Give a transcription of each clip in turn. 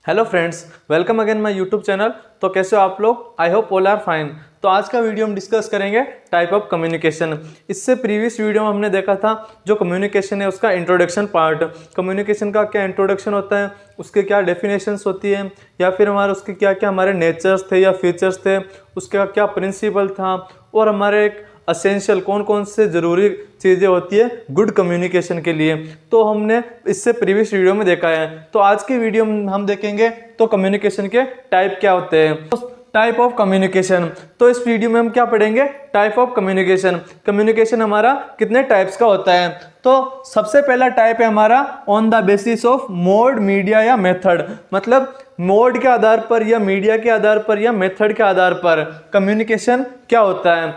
Hello friends, welcome again my YouTube channel. तो कैसे हो आप लोग? I hope all are fine. तो आज का वीडियो हम डिस्कस करेंगे टाइप ऑफ कम्युनिकेशन। इससे प्रीवियस वीडियो में हमने देखा था जो कम्युनिकेशन है उसका इंट्रोडक्शन पार्ट। कम्युनिकेशन का क्या इंट्रोडक्शन होता है, उसके क्या डेफिनेशंस होती है, या फिर हमारे उसके क्या क्या हमारे नेचर्स थे या फीचर्स थे, उसका क्या प्रिंसिपल था, और हमारे एक असेंशियल कौन कौन से ज़रूरी चीज़ें होती है गुड कम्युनिकेशन के लिए। तो हमने इससे प्रीवियस वीडियो में देखा है। तो आज की वीडियो में हम देखेंगे तो कम्युनिकेशन के टाइप क्या होते हैं। तो टाइप ऑफ कम्युनिकेशन, तो इस वीडियो में हम क्या पढ़ेंगे? Type of communication. कम्युनिकेशन हमारा कितने टाइप्स का होता है? तो सबसे पहला टाइप है हमारा on the basis of mode, media या मेथड। मतलब मोड के आधार पर या मीडिया के आधार पर या मेथड के आधार पर कम्युनिकेशन क्या होता है।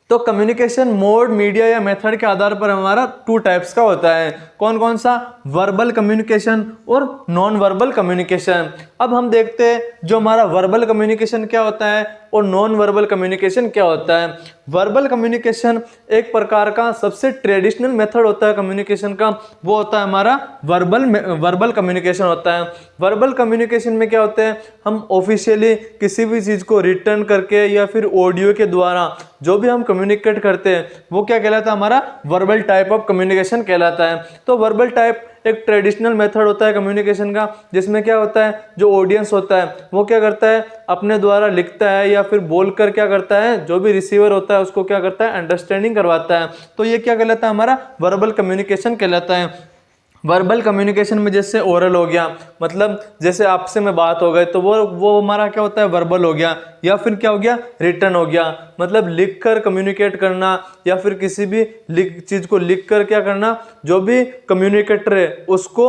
तो कम्युनिकेशन मोड, मीडिया या मेथड के आधार पर हमारा टू टाइप्स का होता है। कौन कौन सा? वर्बल कम्युनिकेशन और नॉन वर्बल कम्युनिकेशन। अब हम देखते हैं जो हमारा वर्बल कम्युनिकेशन क्या होता है और नॉन वर्बल कम्युनिकेशन क्या होता है। वर्बल कम्युनिकेशन एक प्रकार का सबसे ट्रेडिशनल मेथड होता है कम्युनिकेशन का, वो होता है हमारा वर्बल कम्युनिकेशन होता है। वर्बल कम्युनिकेशन में क्या होता है, हम ऑफिशियली किसी भी चीज़ को रिटर्न करके या फिर ऑडियो के द्वारा जो भी हम कम्युनिकेट करते हैं वो क्या कहलाता है? हमारा वर्बल टाइप ऑफ कम्युनिकेशन कहलाता है। तो वर्बल टाइप एक ट्रेडिशनल मेथड होता है कम्युनिकेशन का, जिसमें क्या होता है, जो ऑडियंस होता है वो क्या करता है, अपने द्वारा लिखता है या फिर बोलकर क्या करता है, जो भी रिसीवर होता है उसको क्या करता है, अंडरस्टैंडिंग करवाता है। तो ये क्या कहलाता है? हमारा वर्बल कम्युनिकेशन कहलाता है। वर्बल कम्युनिकेशन में जैसे ओरल हो गया, मतलब जैसे आपसे में बात हो गई तो वो हमारा क्या होता है, वर्बल हो गया। या फिर क्या हो गया, रिटर्न हो गया, मतलब लिख कर कम्युनिकेट करना, या फिर किसी भी चीज़ को लिख कर क्या करना, जो भी कम्युनिकेटर है उसको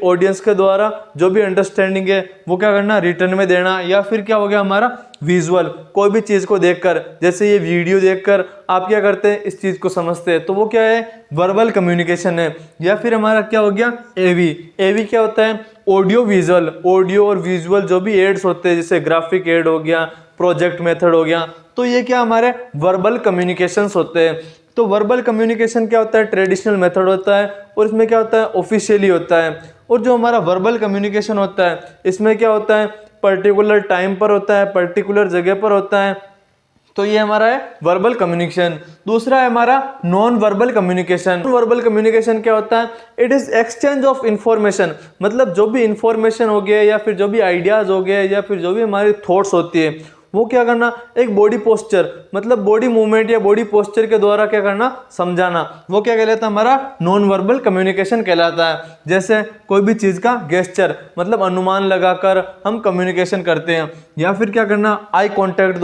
ऑडियंस के द्वारा जो भी अंडरस्टैंडिंग है वो क्या करना, रिटर्न में देना। या फिर क्या हो गया हमारा विजुअल, कोई भी चीज़ को देखकर, जैसे ये वीडियो देखकर आप क्या करते हैं, इस चीज़ को समझते हैं, तो वो क्या है, वर्बल कम्युनिकेशन है। या फिर हमारा क्या हो गया, एवी। एवी क्या होता है? Audio visual. ऑडियो और विजुअल जो भी एड्स होते हैं, जैसे ग्राफिक एड हो गया, प्रोजेक्ट मेथड हो गया, तो ये क्या हमारे वर्बल कम्युनिकेशंस होते हैं। तो वर्बल कम्युनिकेशन क्या होता है? ट्रेडिशनल मेथड होता है, और इसमें क्या होता है, ऑफिशियली होता है। और जो हमारा वर्बल कम्युनिकेशन होता है इसमें क्या होता है, पर्टिकुलर टाइम पर होता है, पर्टिकुलर जगह पर होता है। तो ये हमारा है वर्बल कम्युनिकेशन। दूसरा है हमारा non verbal communication. Non verbal communication क्या होता है? It is exchange of information. मतलब जो भी इंफॉर्मेशन हो गया या फिर जो भी आइडियाज हो गए या फिर जो भी हमारी थॉट्स होती है वो क्या करना, एक बॉडी पोस्चर, मतलब बॉडी मूवमेंट या बॉडी पोस्चर के द्वारा क्या करना, समझाना, वो क्या कहलाता है, हमारा नॉन वर्बल कम्युनिकेशन कहलाता है। जैसे कोई भी चीज़ का गेस्चर, मतलब अनुमान लगाकर हम कम्युनिकेशन करते हैं। या फिर क्या करना, आई कांटेक्ट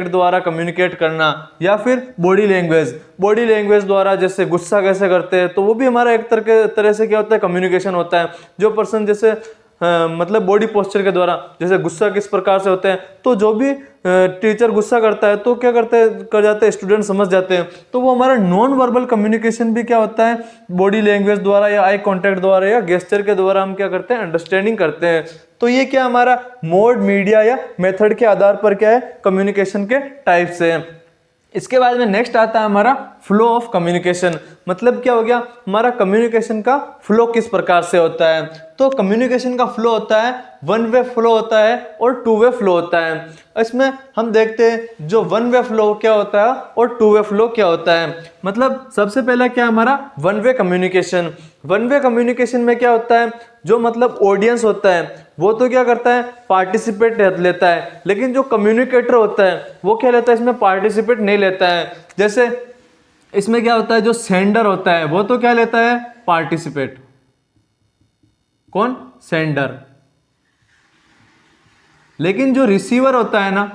द्वारा कम्युनिकेट करना। या फिर बॉडी लैंग्वेज द्वारा, जैसे गुस्सा कैसे करते हैं, तो वो भी हमारा एक तरह से क्या होता है, कम्युनिकेशन होता है। जो पर्सन जैसे मतलब बॉडी पोस्चर के द्वारा, जैसे गुस्सा किस प्रकार से होते हैं, तो जो भी टीचर गुस्सा करता है तो क्या कर जाते हैं, स्टूडेंट समझ जाते हैं। तो वो हमारा नॉन वर्बल कम्युनिकेशन भी क्या होता है, बॉडी लैंग्वेज द्वारा या आई कांटेक्ट द्वारा या गेस्चर के द्वारा हम क्या करते हैं, अंडरस्टैंडिंग करते हैं। तो ये क्या हमारा मोड, मीडिया या मेथड के आधार पर क्या है, कम्युनिकेशन के टाइप्स है। इसके बाद में नेक्स्ट आता है हमारा फ्लो ऑफ कम्युनिकेशन। मतलब क्या हो गया, हमारा कम्युनिकेशन का फ्लो किस प्रकार से होता है। तो कम्युनिकेशन का फ्लो होता है, वन वे फ्लो होता है और टू वे फ्लो होता है। इसमें हम देखते हैं जो वन वे फ्लो क्या होता है और टू वे फ्लो क्या होता है। मतलब सबसे पहला क्या हमारा one way communication. One way communication में क्या होता है, जो मतलब ऑडियंस होता है वो तो क्या करता है, पार्टिसिपेट लेता है, लेकिन जो कम्युनिकेटर होता है वो क्या लेता है, इसमें पार्टिसिपेट नहीं लेता है। जैसे इसमें क्या होता है, जो सेंडर होता है वो तो क्या लेता है, पार्टिसिपेट। कौन? सेंडर। लेकिन जो रिसीवर होता है ना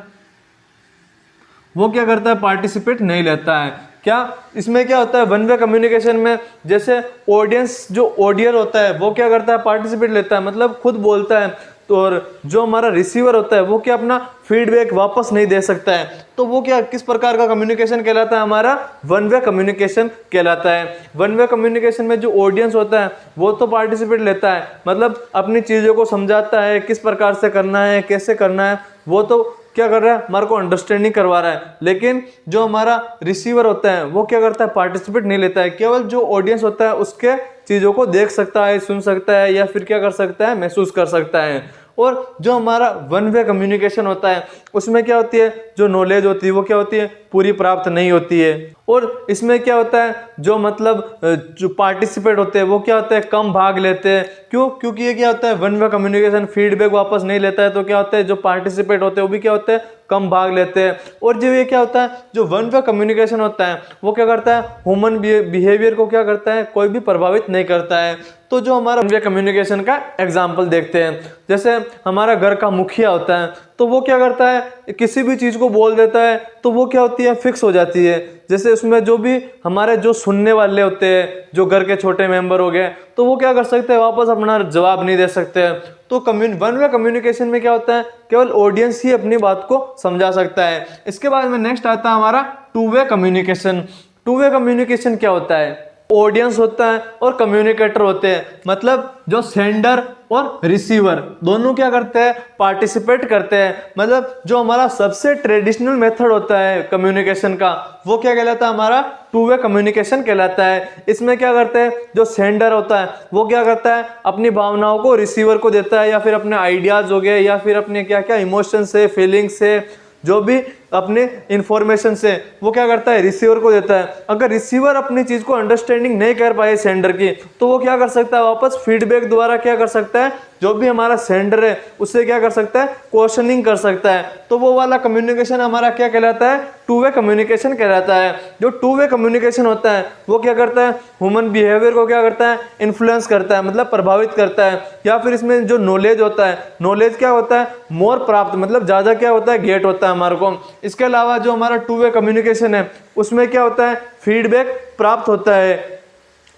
वो क्या करता है, पार्टिसिपेट नहीं लेता है। क्या इसमें क्या होता है, वन वे कम्युनिकेशन में जैसे ऑडियंस, जो ऑडियर होता है वो क्या करता है, पार्टिसिपेट लेता है, मतलब खुद बोलता है। तो और जो हमारा रिसीवर होता है वो क्या अपना फीडबैक वापस नहीं दे सकता है। तो वो क्या, किस प्रकार का कम्युनिकेशन कहलाता है, हमारा वन वे कम्युनिकेशन कहलाता है। वन वे कम्युनिकेशन में जो ऑडियंस होता है वो तो पार्टिसिपेट लेता है, मतलब अपनी चीज़ों को समझाता है, किस प्रकार से करना है, कैसे करना है, वो तो क्या कर रहा है, हमारे को अंडरस्टैंडिंग करवा रहा है। लेकिन जो हमारा रिसीवर होता है वो क्या करता है, पार्टिसिपेट नहीं लेता है, केवल जो ऑडियंस होता है उसके चीज़ों को देख सकता है, सुन सकता है या फिर क्या कर सकता है, महसूस कर सकता है। और जो हमारा वन वे कम्युनिकेशन होता है उसमें क्या होती है, जो नॉलेज होती है वो क्या होती है, पूरी प्राप्त नहीं होती है। और इसमें क्या होता है, जो मतलब जो पार्टिसिपेट होते हैं वो क्या होता है, कम भाग लेते हैं। क्यों? क्योंकि ये क्या होता है, वन वे कम्युनिकेशन फीडबैक वापस नहीं लेता है, तो क्या होता है, जो पार्टिसिपेट होते हैं वो भी क्या होते हैं, कम भाग लेते हैं। और जो ये क्या होता है, जो वन वे कम्युनिकेशन होता है वो क्या करता है, ह्यूमन बिहेवियर को क्या करता है, कोई भी प्रभावित नहीं करता है। तो जो हमारा वन वे कम्युनिकेशन का एग्जाम्पल देखते हैं, जैसे हमारा घर का मुखिया होता है तो वो क्या करता है, किसी भी चीज़ को बोल देता है तो वो क्या होती है, फिक्स हो जाती है। जैसे उसमें जो भी हमारे जो सुनने वाले होते हैं, जो घर के छोटे मेंबर हो गए, तो वो क्या कर सकते हैं, वापस अपना जवाब नहीं दे सकते। तो वन वे कम्युनिकेशन में क्या होता है, केवल ऑडियंस ही अपनी बात को समझा सकता है। इसके बाद में नेक्स्ट आता है हमारा two way communication. Two way communication क्या होता है, ऑडियंस होता है और कम्युनिकेटर होते हैं, मतलब जो सेंडर और रिसीवर दोनों क्या करते हैं, पार्टिसिपेट करते हैं। मतलब जो हमारा सबसे ट्रेडिशनल मेथड होता है कम्युनिकेशन का वो क्या कहलाता है, हमारा टू वे कम्युनिकेशन कहलाता है। इसमें क्या करते हैं, जो सेंडर होता है वो क्या करता है, अपनी भावनाओं को रिसीवर को देता है, या फिर अपने आइडियाज हो गए, या फिर अपने क्या क्या इमोशन से, फीलिंग से, जो भी अपने इंफॉर्मेशन से वो क्या करता है, रिसीवर को देता है। अगर रिसीवर अपनी चीज को अंडरस्टैंडिंग नहीं कर पाए सेंडर की, तो वो क्या कर सकता है, वापस फीडबैक द्वारा क्या कर सकता है, जो भी हमारा सेंडर है उससे क्या कर सकता है, क्वेश्चनिंग कर सकता है। तो वो वाला कम्युनिकेशन हमारा क्या कहलाता है, टू वे कम्युनिकेशन कहलाता है। जो टू वे कम्युनिकेशन होता है वो क्या करता है, ह्यूमन बिहेवियर को क्या करता है, इन्फ्लुएंस करता है, मतलब प्रभावित करता है। या फिर इसमें जो नॉलेज होता है, नॉलेज क्या होता है, मोर प्राप्त, मतलब ज्यादा क्या होता है, गेट होता है हमारे को। इसके अलावा जो हमारा टू वे कम्युनिकेशन है उसमें क्या होता है, फीडबैक प्राप्त होता है।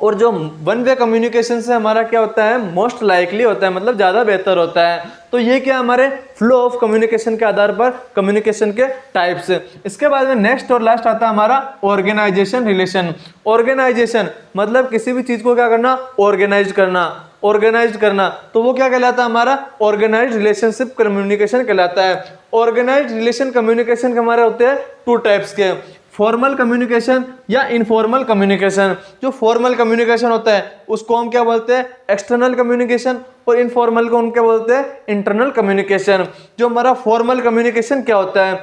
और जो वन वे कम्युनिकेशन से हमारा क्या होता है, मोस्ट लाइकली होता है, मतलब ज़्यादा बेहतर होता है। तो ये क्या हमारे फ्लो ऑफ कम्युनिकेशन के आधार पर कम्युनिकेशन के टाइप्स। इसके बाद में नेक्स्ट और लास्ट आता है हमारा ऑर्गेनाइजेशन रिलेशन। ऑर्गेनाइजेशन मतलब किसी भी चीज़ को क्या करना, ऑर्गेनाइज करना। ऑर्गेनाइज करना तो वो क्या कहलाता है, हमारा ऑर्गेनाइज रिलेशनशिप कम्युनिकेशन कहलाता है। ऑर्गेनाइज रिलेशन कम्युनिकेशन के हमारे होते हैं टू टाइप्स के, फॉर्मल कम्युनिकेशन या इनफॉर्मल कम्युनिकेशन। जो फॉर्मल कम्युनिकेशन होता है उसको हम क्या बोलते हैं, एक्सटर्नल कम्युनिकेशन, और इनफॉर्मल को हम क्या बोलते हैं, इंटरनल कम्युनिकेशन। जो हमारा फॉर्मल कम्युनिकेशन क्या होता है,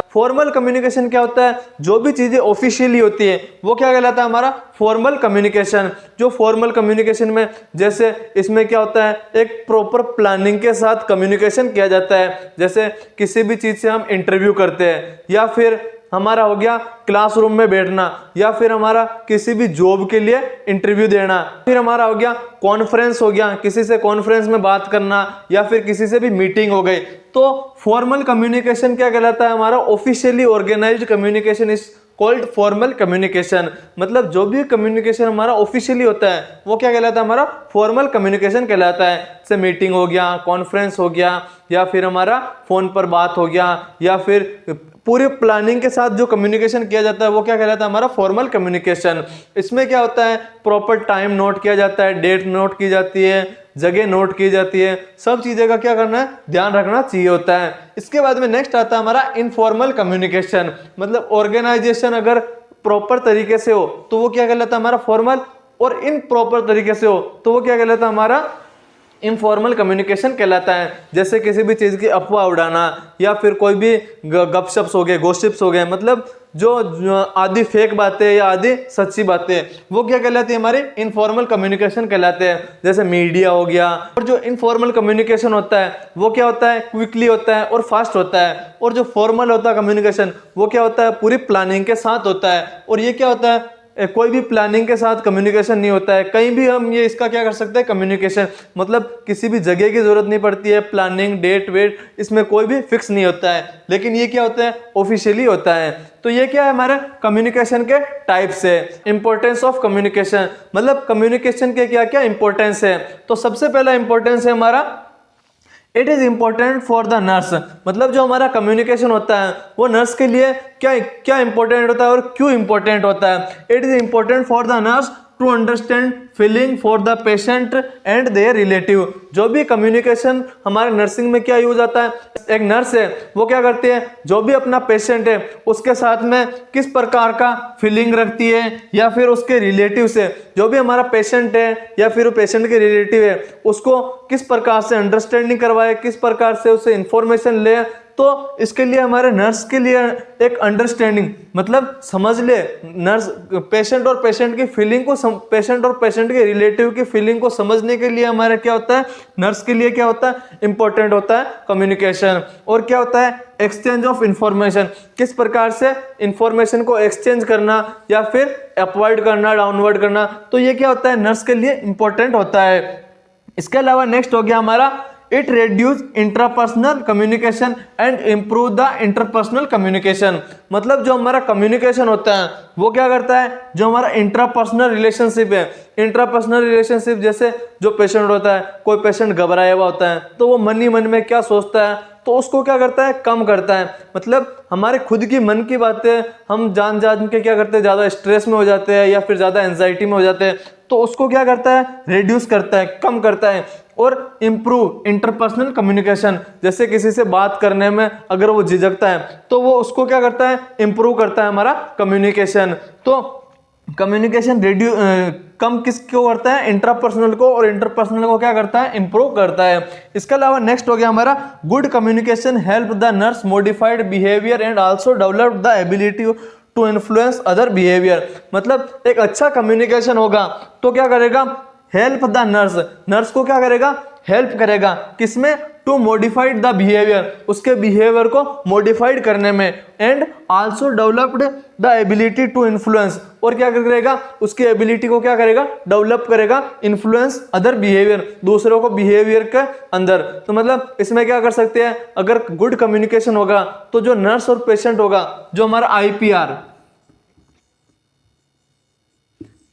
फॉर्मल कम्युनिकेशन क्या होता है, जो भी चीजें ऑफिशियली होती है वो क्या कहलाता है, हमारा फॉर्मल कम्युनिकेशन। जो फॉर्मल कम्युनिकेशन में जैसे इसमें क्या होता है, एक प्रॉपर प्लानिंग के साथ कम्युनिकेशन किया जाता है। जैसे किसी भी चीज से हम इंटरव्यू करते हैं, या फिर हमारा हो गया क्लासरूम में बैठना, या फिर हमारा किसी भी जॉब के लिए इंटरव्यू देना, फिर हमारा हो गया कॉन्फ्रेंस, हो गया किसी से कॉन्फ्रेंस में बात करना, या फिर किसी से भी मीटिंग हो गई। तो फॉर्मल कम्युनिकेशन क्या कहलाता है, हमारा officially organised communication is called formal communication. मतलब जो भी कम्युनिकेशन हमारा ऑफिशियली होता है वो क्या कहलाता है, हमारा फॉर्मल कम्युनिकेशन कहलाता है। जैसे मीटिंग हो गया, कॉन्फ्रेंस हो गया, या फिर हमारा फोन पर बात हो गया, या फिर पूरे प्लानिंग के साथ जो कम्युनिकेशन किया जाता है वो क्या कहलाता है, हमारा फॉर्मल कम्युनिकेशन। इसमें क्या होता है, प्रॉपर टाइम नोट किया जाता है, डेट नोट की जाती है, जगह नोट की जाती है, सब चीजें का क्या करना है, ध्यान रखना चाहिए होता है। इसके बाद में नेक्स्ट आता है हमारा इनफॉर्मल कम्युनिकेशन। मतलब ऑर्गेनाइजेशन अगर प्रॉपर तरीके से हो तो वो क्या कहलाता है, हमारा फॉर्मल, और इन प्रॉपर तरीके से हो तो वो क्या कहलाता है, हमारा इनफॉर्मल कम्युनिकेशन कहलाता है। जैसे किसी भी चीज़ की अफवाह उड़ाना, या फिर कोई भी गपशप्स हो गए, गॉसिप्स हो गए, मतलब जो आधी फेक बातें या आधी सच्ची बातें, वो क्या कहलाती है, हमारे इनफॉर्मल कम्युनिकेशन कहलाते हैं। जैसे मीडिया हो गया। और जो इनफॉर्मल कम्युनिकेशन होता है वो क्या होता है, क्विकली होता है और फास्ट होता है। और जो फॉर्मल होता है कम्युनिकेशन वो क्या होता है, पूरी प्लानिंग के साथ होता है। और ये क्या होता है, कोई भी प्लानिंग के साथ कम्युनिकेशन नहीं होता है, कहीं भी हम ये इसका क्या कर सकते हैं, कम्युनिकेशन। मतलब किसी भी जगह की जरूरत नहीं पड़ती है, प्लानिंग डेट वेट इसमें कोई भी फिक्स नहीं होता है, लेकिन ये क्या होता है, ऑफिशियली होता है। तो ये क्या है, हमारे कम्युनिकेशन के टाइप्स है। इंपॉर्टेंस ऑफ कम्युनिकेशन, मतलब कम्युनिकेशन के क्या क्या इंपॉर्टेंस है। तो सबसे पहला इंपॉर्टेंस है हमारा, it is important for the nurse. मतलब जो हमारा कम्युनिकेशन होता है वो नर्स के लिए क्या क्या इंपॉर्टेंट होता है और क्यों इंपॉर्टेंट होता है। It is important for the nurse to understand feeling for the patient and their relative. जो भी कम्युनिकेशन हमारे नर्सिंग में क्या यूज आता है, एक नर्स है वो क्या करती है, जो भी अपना पेशेंट है उसके साथ में किस प्रकार का फीलिंग रखती है, या फिर उसके रिलेटिव से, जो भी हमारा पेशेंट है या फिर वो पेशेंट के रिलेटिव है उसको किस प्रकार से अंडरस्टैंडिंग करवाए, किस प्रकार से उससे इंफॉर्मेशन ले। तो इसके लिए हमारे नर्स के लिए एक अंडरस्टैंडिंग, मतलब समझ ले नर्स पेशेंट और पेशेंट की फीलिंग को, पेशेंट और पेशेंट के रिलेटिव की फीलिंग को समझने के लिए हमारा क्या होता है, नर्स के लिए क्या होता है, इंपॉर्टेंट होता है कम्युनिकेशन। और क्या होता है, एक्सचेंज ऑफ इंफॉर्मेशन, किस प्रकार से इंफॉर्मेशन को एक्सचेंज करना या फिर अपवर्ड करना, डाउनवर्ड करना, तो ये क्या होता है, नर्स के लिए इंपॉर्टेंट होता है। इसके अलावा नेक्स्ट हो गया हमारा it reduce intrapersonal communication and improve the interpersonal communication. मतलब जो हमारा कम्युनिकेशन होता है वो क्या करता है, जो हमारा इंट्रापर्सनल रिलेशनशिप है, इंट्रापर्सनल रिलेशनशिप जैसे जो पेशेंट होता है, कोई पेशेंट घबराया हुआ होता है तो वो मन ही मन में क्या सोचता है, तो उसको क्या करता है, कम करता है। मतलब हमारे खुद की मन की बातें हम जान के क्या करते हैं, ज़्यादा स्ट्रेस में हो जाते हैं या फिर ज़्यादा एंजाइटी में हो जाते हैं, तो उसको क्या करता है, रिड्यूस करता है, कम करता है। और इम्प्रूव इंटरपर्सनल कम्युनिकेशन, जैसे किसी से बात करने में अगर वो झिझकता है तो वो उसको क्या करता है, इम्प्रूव करता है हमारा कम्युनिकेशन। तो कम्युनिकेशन कम किसको करता है, इंट्रापर्सनल को, और इंटरपर्सनल को क्या करता है, इंप्रूव करता है। इसके अलावा नेक्स्ट हो गया हमारा good communication help the nurse modified behaviour and also develop the ability to influence other behaviour. मतलब एक अच्छा कम्युनिकेशन होगा तो क्या करेगा, हेल्प द नर्स, नर्स को क्या करेगा, हेल्प करेगा किसमें, टू मॉडिफाइड द बिहेवियर, उसके बिहेवियर को मॉडिफाइड करने में, and also developed the ability to influence, और क्या करेगा, उसकी एबिलिटी को क्या करेगा, डेवलप करेगा, इन्फ्लुएंस अदर बिहेवियर, दूसरों को बिहेवियर के अंदर। तो मतलब इसमें क्या कर सकते हैं, अगर गुड कम्युनिकेशन होगा तो जो नर्स और पेशेंट होगा, जो हमारा IPR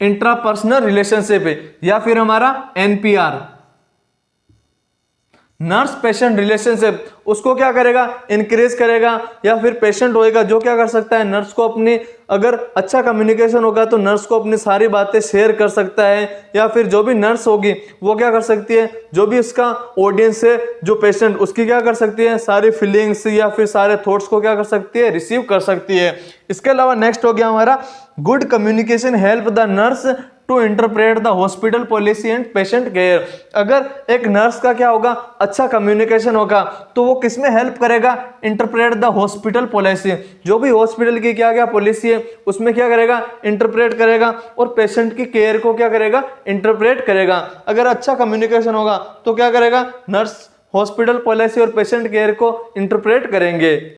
इंट्रापर्सनल रिलेशनशिप है, या फिर हमारा NPR नर्स पेशेंट रिलेशनशिप, उसको क्या करेगा, इंक्रीज करेगा। या फिर पेशेंट होएगा जो क्या कर सकता है, नर्स को अपनी, अगर अच्छा कम्युनिकेशन होगा तो नर्स को अपनी सारी बातें शेयर कर सकता है। या फिर जो भी नर्स होगी वो क्या कर सकती है, जो भी उसका ऑडियंस है, जो पेशेंट, उसकी क्या कर सकती है, सारी फीलिंग्स या फिर सारे थॉट्स को क्या कर सकती है, रिसीव कर सकती है। इसके अलावा नेक्स्ट हो गया हमारा good communication help the nurse to interpret the hospital policy and patient care. अगर एक नर्स का क्या होगा, अच्छा कम्युनिकेशन होगा तो वो किसमें हेल्प करेगा, इंटरप्रेट द हॉस्पिटल पॉलिसी, जो भी हॉस्पिटल की क्या क्या पॉलिसी है उसमें क्या करेगा, इंटरप्रेट करेगा, और पेशेंट की केयर को क्या करेगा, इंटरप्रेट करेगा। अगर अच्छा कम्युनिकेशन होगा तो क्या करेगा, नर्स हॉस्पिटल पॉलिसी और पेशेंट केयर को इंटरप्रेट करेंगे।